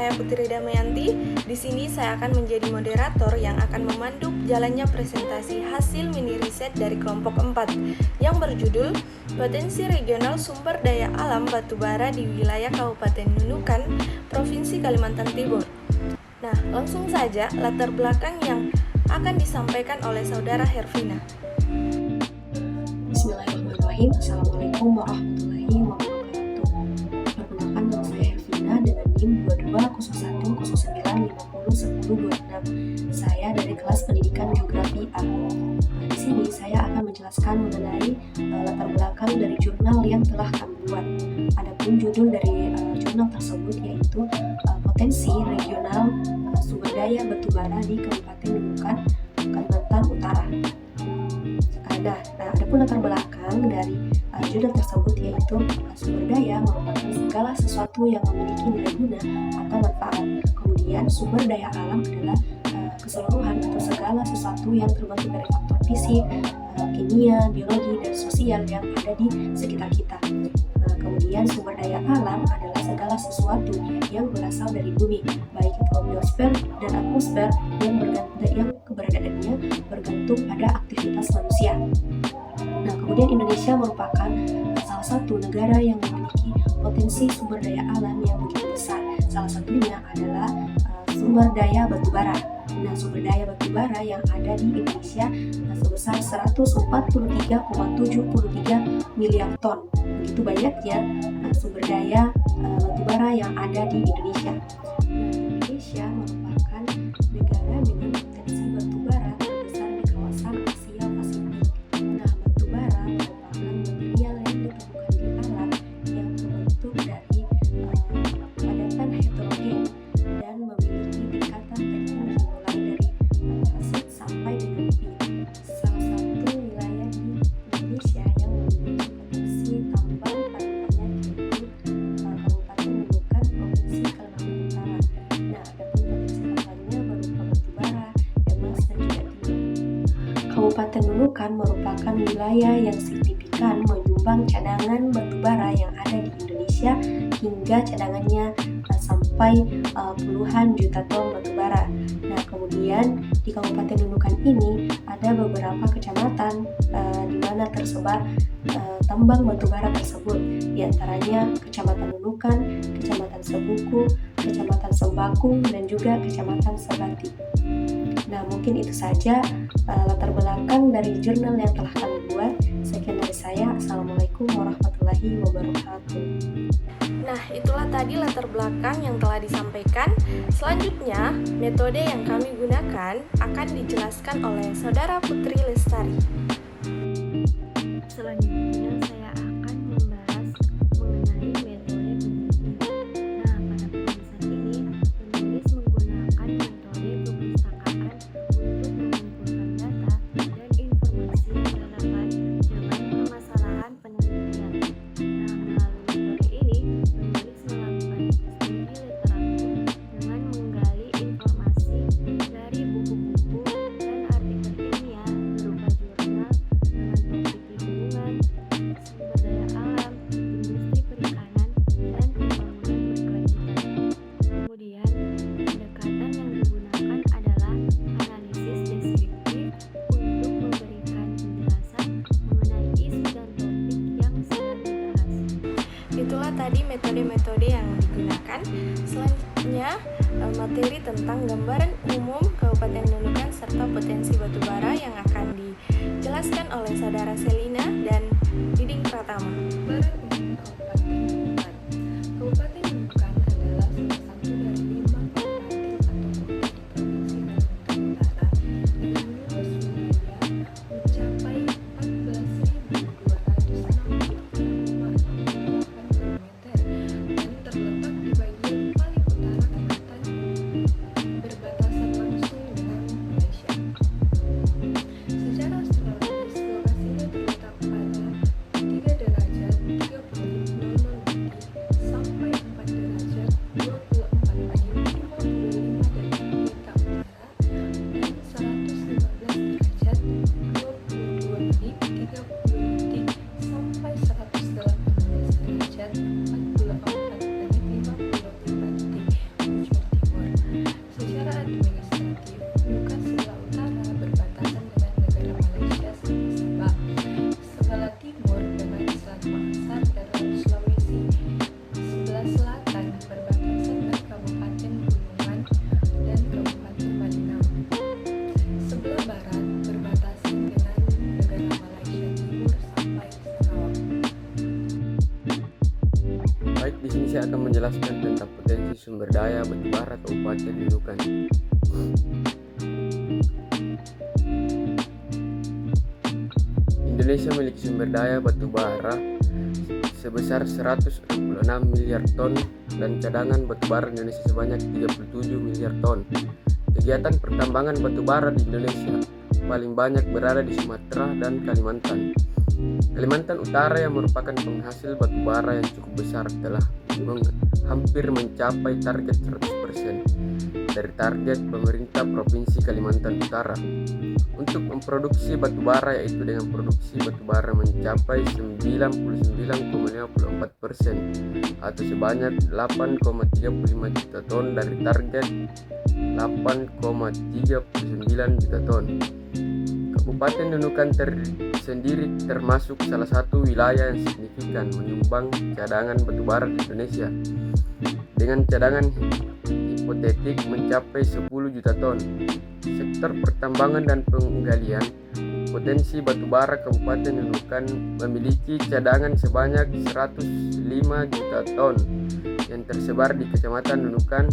saya Putri Damayanti. Di sini saya akan menjadi moderator yang akan memandu jalannya presentasi hasil mini riset dari kelompok 4 yang berjudul Potensi Regional Sumber Daya Alam Batubara di Wilayah Kabupaten Nunukan, Provinsi Kalimantan Timur. Nah, langsung saja latar belakang yang akan disampaikan oleh Saudara Hervina. Bismillahirrahmanirrahim. Assalamualaikum warahmatullahi wabarakatuh. Perkenalkan, nama saya Hervina dengan NIM 220109501026. Saya dari kelas pendidikan geografi A. Di sini saya akan menjelaskan mengenai latar belakang dari jurnal yang telah kami buat. Adapun judul dari jurnal tersebut yaitu Potensi Regional Sumber Daya Batubara di Kabupaten Nunukan, Kalimantan Utara. Adapun latar belakang dari judul tersebut yaitu sumber daya merupakan segala sesuatu yang memiliki nilai guna atau manfaat. Kemudian sumber daya alam adalah keseluruhan atau segala sesuatu yang terbentuk dari faktor fisik, kimia, biologi, dan sosial yang ada di sekitar kita. Kemudian sumber daya alam adalah segala sesuatu yang berasal dari bumi, baik itu biosfer dan atmosfer yang keberadaannya bergantung pada aktivitas manusia. Nah, kemudian Indonesia merupakan salah satu negara yang memiliki potensi sumber daya alam yang begitu besar. Salah satunya adalah sumber daya batubara. Nah, sumber daya batubara yang ada di Indonesia sebesar 143,73 miliar ton. Begitu banyaknya sumber daya batubara yang ada di Indonesia. Indonesia merupakan negara dengan potensi batubara terbesar di kawasan Asia Pasifik. Nah, batubara merupakan material yang ditemukan di alam yang terbentuk dari padatan heterogen dan memiliki tingkatan tertinggi mulai dari bauxit sampai dengan pi. Salah satu wilayah di Indonesia yang memiliki potensi tambang paling banyak yaitu Kabupaten Nunukan, Provinsi Kalimantan Utara. Nah, adapun potensi tambangnya berupa batubara, emas, dan juga timah. Kabupaten Nunukan merupakan wilayah yang signifikan menyumbang cadangan batubara yang ada di Indonesia hingga cadangannya sampai puluhan juta ton batubara. Nah, kemudian di Kabupaten Nunukan ini ada beberapa kecamatan di mana tersebar tambang batubara tersebut. Di antaranya Kecamatan Nunukan, Kecamatan Sebuku, Kecamatan Sembakung, dan juga Kecamatan Sabati. Nah, mungkin itu saja latar belakang dari jurnal yang telah kami buat. Sekian dari saya. Assalamualaikum warahmatullahi wabarakatuh. Nah, itulah tadi latar belakang yang telah disampaikan. Selanjutnya, metode yang kami gunakan akan dijelaskan oleh Saudara Putri Lestari. Selanjutnya saya akan membahas mengenai metode penelitian. Nah, pada penulisan ini, penulis menggunakan metode perpustakaan untuk mengumpulkan data dan informasi yang relevan dengan permasalahan penelitian. Nah, melalui metode ini, penulis melakukan studi literatur dengan menggali informasi dari buku-buku dan artikel ilmiah berupa jurnal dengan topik lingkungan, sumber daya alam, industri perikanan, dan pembangunan berkelanjutan. Kemudian, pendekatan yang digunakan adalah analisis deskriptif untuk memberikan penjelasan mengenai isu dan topik yang sedang dibahas. Itulah tadi metode-metode yang digunakan. Selanjutnya, materi tentang gambaran umum Kabupaten Nunukan serta potensi batubara yang akan dijelaskan oleh Saudara Selina dan Diding Pratama. Gambaran umum Kabupaten Nunukan. Kabupaten Nunukan adalah salah satu dari 5 kabupaten atau kota di Provinsi Kalimantan Utara dengan luas wilayah mencapai 14.260,68 km dan terletak di bagian paling utara Kalimantan berbatasan langsung dengan Malaysia. Secara astrologis, lokasinya terletak pada 3 derajat menjelaskan tentang potensi sumber daya batubara Kabupaten Nunukan. Indonesia memiliki sumber daya batubara sebesar 166 miliar ton dan cadangan batubara Indonesia sebanyak 37 miliar ton. Kegiatan pertambangan batubara di Indonesia paling banyak berada di Sumatera dan Kalimantan. Kalimantan Utara yang merupakan penghasil batubara yang cukup besar telah hampir mencapai target 100% dari target pemerintah Provinsi Kalimantan Utara untuk memproduksi batubara, yaitu dengan produksi batubara mencapai 99,54% atau sebanyak 8,35 juta ton dari target 8,39 juta ton. Kabupaten Nunukan sendiri termasuk salah satu wilayah yang signifikan menyumbang cadangan batubara di Indonesia dengan cadangan hipotetik mencapai 10 juta ton. Sektor pertambangan dan penggalian potensi batubara Kabupaten Nunukan memiliki cadangan sebanyak 105 juta ton yang tersebar di Kecamatan Nunukan,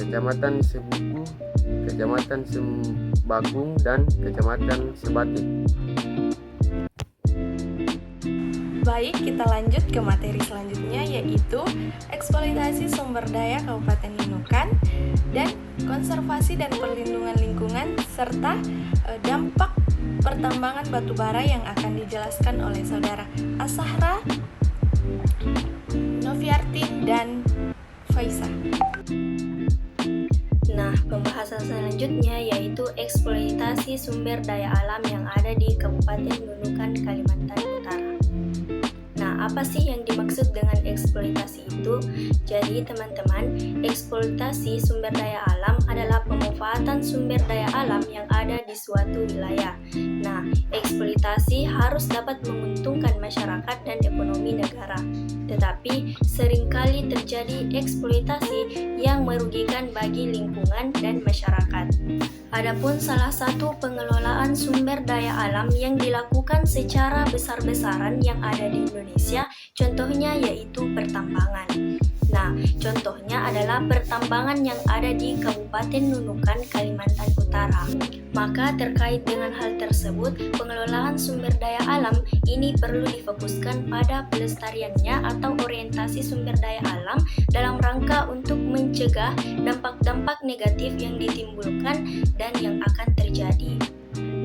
Kecamatan Sebuku, Kecamatan Sembakung, dan Kecamatan Sebatik. Baik, kita lanjut ke materi selanjutnya, yaitu eksploitasi sumber daya Kabupaten Nunukan dan konservasi dan perlindungan lingkungan serta dampak pertambangan batubara yang akan dijelaskan oleh saudara Asahra, Noviartin, dan Faisa. Nah, pembahasan selanjutnya yaitu eksploitasi sumber daya alam yang ada di Kabupaten Nunukan, Kalimantan Utara. Nah, apa sih yang dimaksud dengan eksploitasi itu? Jadi, teman-teman, eksploitasi sumber daya alam adalah pemanfaatan sumber daya alam yang ada di suatu wilayah. Nah, eksploitasi harus dapat menguntungkan masyarakat dan ekonomi negara. Tetapi, seringkali terjadi eksploitasi yang merugikan bagi lingkungan dan masyarakat. Adapun salah satu pengelolaan sumber daya alam yang dilakukan secara besar-besaran yang ada di Indonesia, contohnya yaitu pertambangan. Nah, contohnya adalah pertambangan yang ada di Kabupaten Nunukan, Kalimantan Utara. Maka terkait dengan hal tersebut, pengelolaan sumber daya alam ini perlu difokuskan pada pelestariannya atau orientasi sumber daya alam dalam rangka untuk mencegah dampak-dampak negatif yang ditimbulkan dan yang akan terjadi.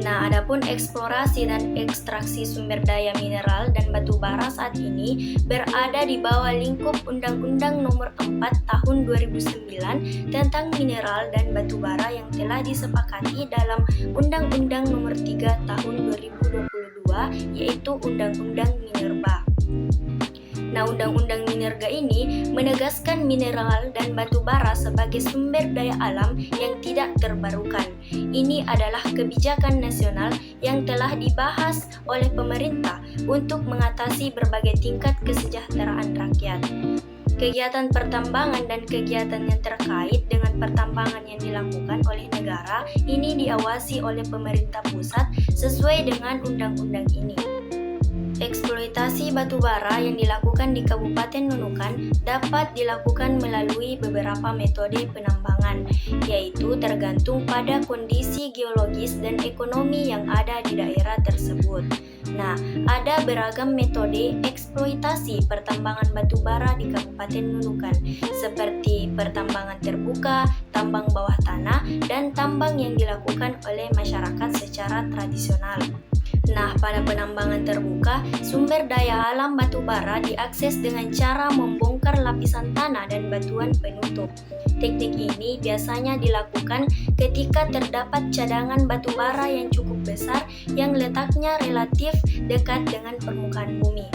Nah, adapun eksplorasi dan ekstraksi sumber daya mineral dan batu bara saat ini berada di bawah lingkup Undang-Undang Nomor 4 Tahun 2009 tentang mineral dan batu bara yang telah disepakati dalam Undang-Undang Nomor 3 Tahun 2022, yaitu Undang-Undang Minerba. Nah, Undang-Undang Minerga ini menegaskan mineral dan batu bara sebagai sumber daya alam yang tidak terbarukan. Ini adalah kebijakan nasional yang telah dibahas oleh pemerintah untuk mengatasi berbagai tingkat kesejahteraan rakyat. Kegiatan pertambangan dan kegiatan yang terkait dengan pertambangan yang dilakukan oleh negara ini diawasi oleh pemerintah pusat sesuai dengan undang-undang ini. Eksploitasi batu bara yang dilakukan di Kabupaten Nunukan dapat dilakukan melalui beberapa metode penambangan, yaitu tergantung pada kondisi geologis dan ekonomi yang ada di daerah tersebut. Nah, ada beragam metode eksploitasi pertambangan batu bara di Kabupaten Nunukan, seperti pertambangan terbuka, tambang bawah tanah, dan tambang yang dilakukan oleh masyarakat secara tradisional. Nah, pada penambangan terbuka, sumber daya alam batu bara diakses dengan cara membongkar lapisan tanah dan batuan penutup. Teknik ini biasanya dilakukan ketika terdapat cadangan batu bara yang cukup besar yang letaknya relatif dekat dengan permukaan bumi.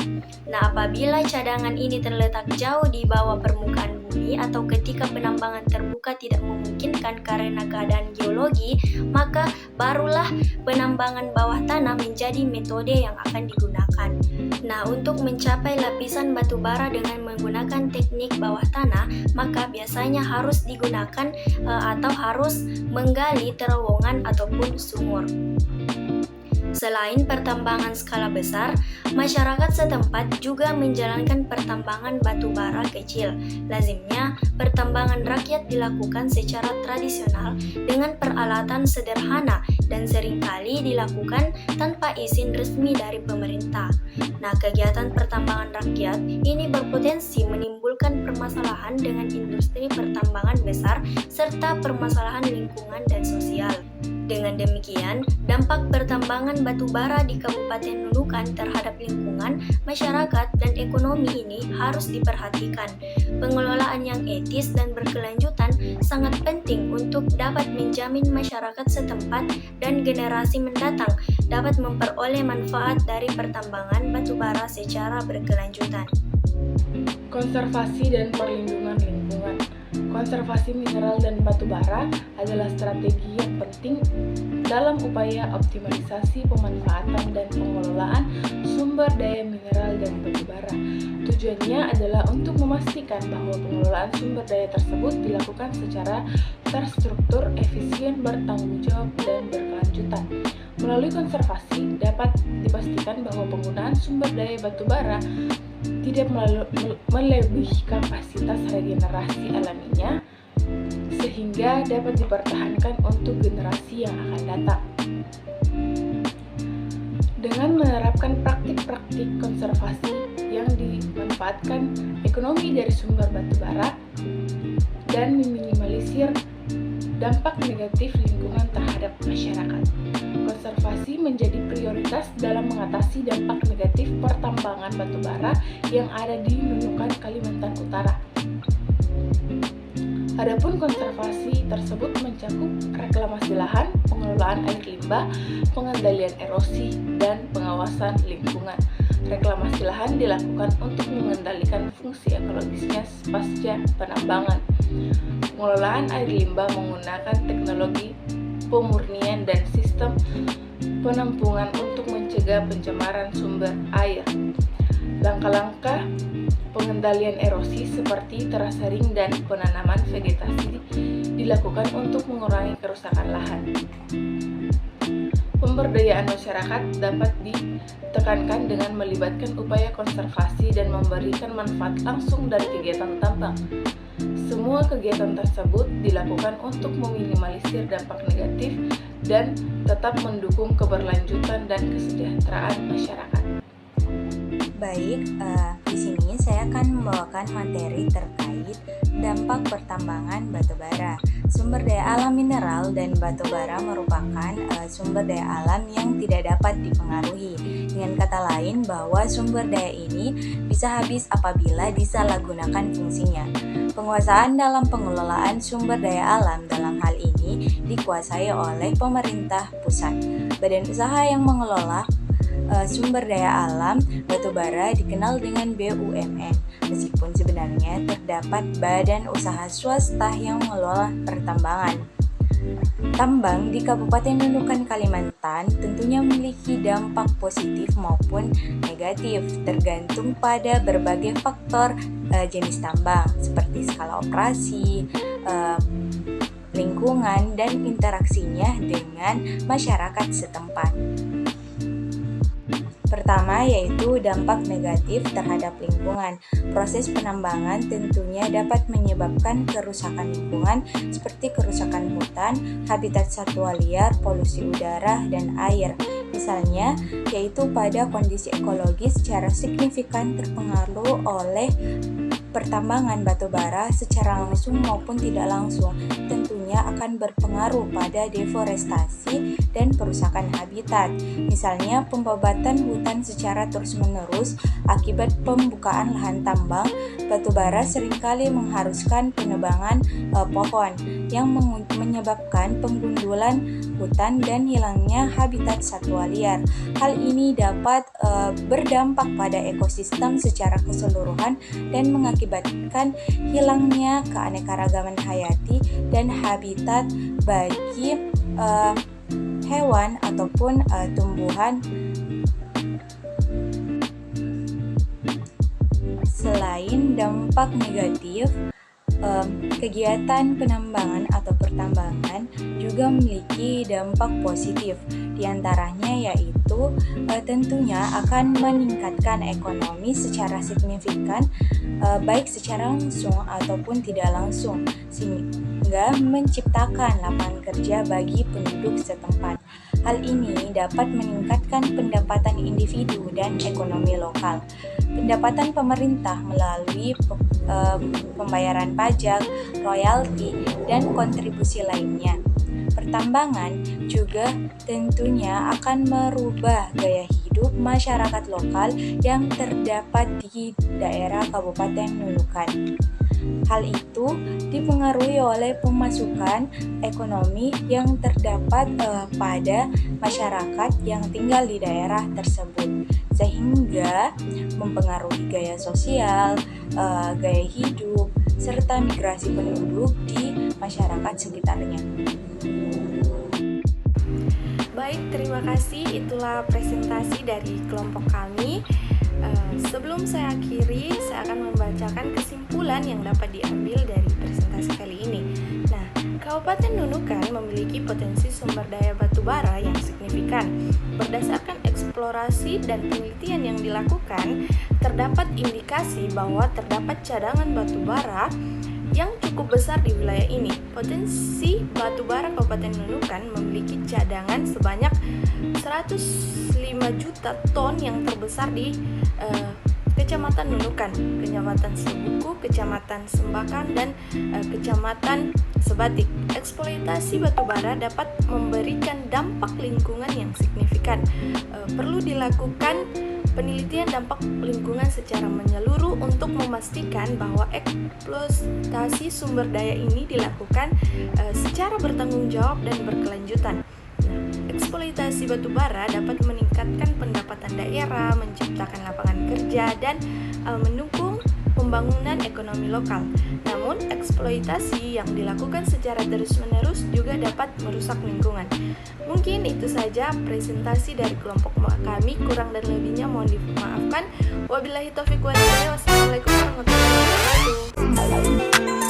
Nah, apabila cadangan ini terletak jauh di bawah permukaan bumi atau ketika penambangan terbuka tidak memungkinkan karena keadaan geologi, maka barulah penambangan bawah tanah menjadi metode yang akan digunakan. Nah, untuk mencapai lapisan batu bara dengan menggunakan teknik bawah tanah, maka biasanya harus digunakan atau harus menggali terowongan ataupun sumur. Selain pertambangan skala besar, masyarakat setempat juga menjalankan pertambangan batu bara kecil. Lazimnya, pertambangan rakyat dilakukan secara tradisional dengan peralatan sederhana dan seringkali dilakukan tanpa izin resmi dari pemerintah. Nah, kegiatan pertambangan rakyat ini berpotensi menimbulkan permasalahan dengan industri pertambangan besar serta permasalahan lingkungan dan sosial. Dengan demikian, dampak pertambangan batu bara di Kabupaten Nunukan terhadap lingkungan, masyarakat, dan ekonomi ini harus diperhatikan. Pengelolaan yang etis dan berkelanjutan sangat penting untuk dapat menjamin masyarakat setempat dan generasi mendatang dapat memperoleh manfaat dari pertambangan batu bara secara berkelanjutan. Konservasi dan perlindungan lingkungan. Konservasi mineral dan batu bara adalah strategi yang penting dalam upaya optimalisasi pemanfaatan dan pengelolaan sumber daya mineral dan batu bara. Tujuannya adalah untuk memastikan bahwa pengelolaan sumber daya tersebut dilakukan secara terstruktur, efisien, bertanggung jawab, dan berkelanjutan. Melalui konservasi dapat dipastikan bahwa penggunaan sumber daya batu bara tidak melebihi kapasitas regenerasi alaminya, sehingga dapat dipertahankan untuk generasi yang akan datang. Dengan menerapkan praktik-praktik konservasi yang dimanfaatkan ekonomi dari sumber batu bara dan meminimalisir dampak negatif lingkungan terhadap masyarakat. Konservasi menjadi prioritas dalam mengatasi dampak negatif pertambangan batu bara yang ada di Nunukan, Kalimantan Utara. Adapun konservasi tersebut mencakup reklamasi lahan, pengelolaan air limbah, pengendalian erosi, dan pengawasan lingkungan. Reklamasi lahan dilakukan untuk mengendalikan fungsi ekologisnya pasca penambangan. Pengelolaan air limbah menggunakan teknologi pemurnian dan sistem penampungan untuk mencegah pencemaran sumber air. Langkah-langkah pengendalian erosi seperti terasering dan penanaman vegetasi dilakukan untuk mengurangi kerusakan lahan. Pemberdayaan masyarakat dapat ditekankan dengan melibatkan upaya konservasi dan memberikan manfaat langsung dari kegiatan tambang. Semua kegiatan tersebut dilakukan untuk meminimalisir dampak negatif dan tetap mendukung keberlanjutan dan kesejahteraan masyarakat. Baik, di sini saya akan membawakan materi terkait dampak pertambangan batu bara. Sumber daya alam mineral dan batu bara merupakan sumber daya alam yang tidak dapat dipengaruhi. Dengan kata lain, bahwa sumber daya ini bisa habis apabila disalahgunakan fungsinya. Penguasaan dalam pengelolaan sumber daya alam dalam hal ini dikuasai oleh pemerintah pusat. Badan usaha yang mengelola sumber daya alam batu bara dikenal dengan BUMN, meskipun sebenarnya terdapat badan usaha swasta yang mengelola pertambangan. Tambang di Kabupaten Nunukan, Kalimantan tentunya memiliki dampak positif maupun negatif, tergantung pada berbagai faktor jenis tambang seperti skala operasi, lingkungan, dan interaksinya dengan masyarakat setempat. Pertama, yaitu dampak negatif terhadap lingkungan. Proses penambangan tentunya dapat menyebabkan kerusakan lingkungan seperti kerusakan hutan, habitat satwa liar, polusi udara, dan air. Misalnya, yaitu pada kondisi ekologis secara signifikan terpengaruh oleh pertambangan batu bara secara langsung maupun tidak langsung, tentunya akan berpengaruh pada deforestasi dan perusakan habitat. Misalnya, pembabatan hutan secara terus-menerus akibat pembukaan lahan tambang batu bara seringkali mengharuskan penebangan pohon yang menyebabkan penggundulan hutan dan hilangnya habitat satwa liar. Hal ini dapat berdampak pada ekosistem secara keseluruhan dan mengakibatkan hilangnya keanekaragaman hayati dan habitat bagi hewan ataupun tumbuhan. Selain dampak negatif, kegiatan penambangan atau pertambangan juga memiliki dampak positif. Di antaranya yaitu tentunya akan meningkatkan ekonomi secara signifikan, baik secara langsung ataupun tidak langsung, sehingga menciptakan lapangan kerja bagi penduduk setempat. Hal ini dapat meningkatkan pendapatan individu dan ekonomi lokal. Pendapatan pemerintah melalui pembayaran pajak, royalti, dan kontribusi lainnya. Pertambangan juga tentunya akan merubah gaya hidup masyarakat lokal yang terdapat di daerah Kabupaten Nunukan. Hal itu dipengaruhi oleh pemasukan ekonomi yang terdapat pada masyarakat yang tinggal di daerah tersebut, sehingga mempengaruhi gaya sosial, gaya hidup, serta migrasi penduduk di masyarakat sekitarnya. Baik, terima kasih. Itulah presentasi dari kelompok kami. Sebelum saya akhiri, saya akan membacakan kesimpulan yang dapat diambil dari presentasi kali ini. Nah, Kabupaten Nunukan memiliki potensi sumber daya batubara yang signifikan. Berdasarkan eksplorasi dan penelitian yang dilakukan, terdapat indikasi bahwa terdapat cadangan batubara yang cukup besar di wilayah ini. Potensi batubara Kabupaten Nunukan memiliki cadangan sebanyak 105 juta ton yang terbesar di Kecamatan Nunukan, Kecamatan Sebuku, Kecamatan Sembakan, dan Kecamatan Sebatik. Eksploitasi batubara dapat memberikan dampak lingkungan yang signifikan. Perlu dilakukan penelitian dampak lingkungan secara menyeluruh untuk memastikan bahwa eksploitasi sumber daya ini dilakukan secara bertanggung jawab dan berkelanjutan. Eksploitasi batubara dapat meningkatkan pendapatan daerah, menciptakan lapangan kerja, dan mendukung pembangunan ekonomi lokal. Namun, eksploitasi yang dilakukan secara terus-menerus juga dapat merusak lingkungan. Mungkin itu saja presentasi dari kelompok kami, kurang dan lebihnya mohon dimaafkan. Wabillahi taufiq wal hidayah. Wassalamualaikum warahmatullahi wabarakatuh.